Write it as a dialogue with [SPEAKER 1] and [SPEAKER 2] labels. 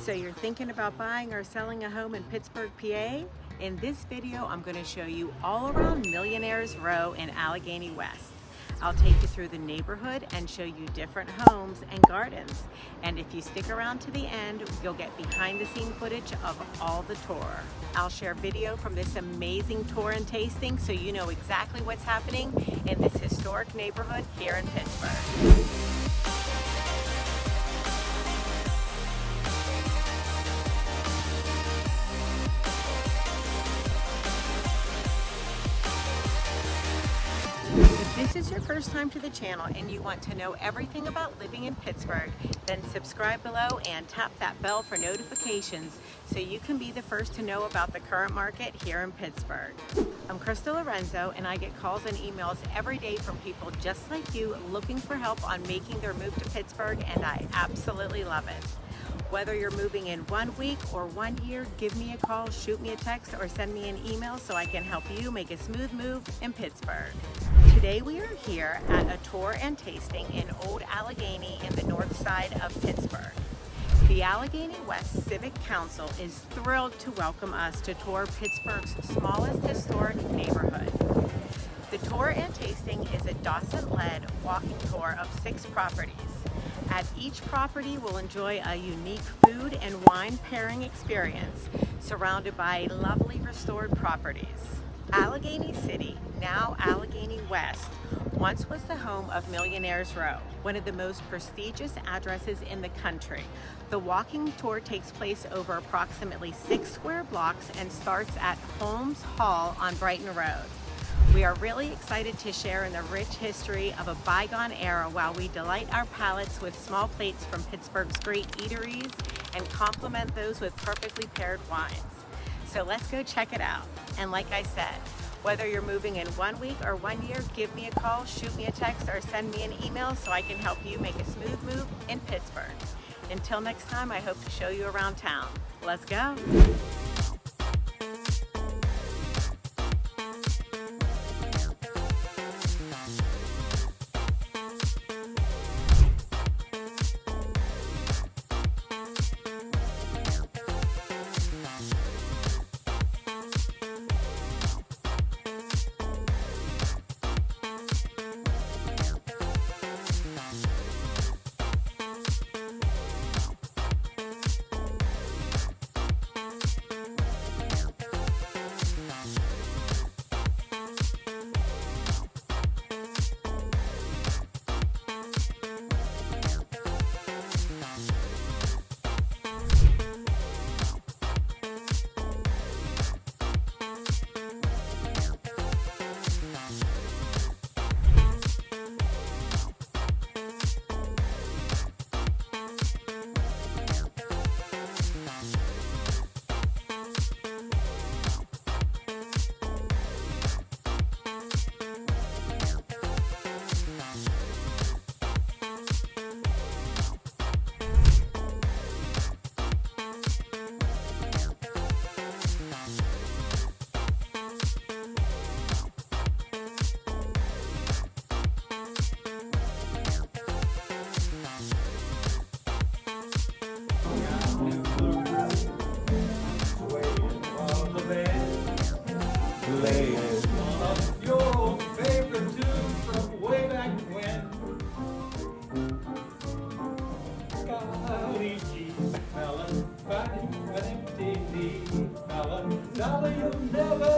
[SPEAKER 1] So you're thinking about buying or selling a home in Pittsburgh, PA? In this video, I'm going to show you all around Millionaires Row in Allegheny West. I'll take you through the neighborhood and show you different homes and gardens. And if you stick around to the end, you'll get behind the scene footage of all the tour. I'll share video from this amazing tour and tasting so you know exactly what's happening in this historic neighborhood here in Pittsburgh. If this is your first time to the channel and you want to know everything about living in Pittsburgh, then subscribe below and tap that bell for notifications so you can be the first to know about the current market here in Pittsburgh. I'm Krista Lorenzo, and I get calls and emails every day from people just like you looking for help on making their move to Pittsburgh, and I absolutely love it. Whether you're moving in 1 week or 1 year, give me a call, shoot me a text, or send me an email so I can help you make a smooth move in Pittsburgh. Today we are here at a tour and tasting in Old Allegheny in the north side of Pittsburgh. The Allegheny West Civic Council is thrilled to welcome us to tour Pittsburgh's smallest historic neighborhood. The tour and tasting is a Dawson-led walking tour of 6 properties. At each property, we'll enjoy a unique food and wine pairing experience surrounded by lovely restored properties. Allegheny City, now Allegheny West, once was the home of Millionaires Row, one of the most prestigious addresses in the country. The walking tour takes place over approximately 6 square blocks and starts at Holmes Hall on Brighton Road. We are really excited to share in the rich history of a bygone era while we delight our palates with small plates from Pittsburgh's great eateries and complement those with perfectly paired wines. So let's go check it out. And like I said, whether you're moving in 1 week or 1 year, give me a call, shoot me a text, or send me an email so I can help you make a smooth move in Pittsburgh. Until next time, I hope to show you around town. Let's go.
[SPEAKER 2] Your favorite tune from way back when. Golly gee, melon, funny, melon, dollar, you'll never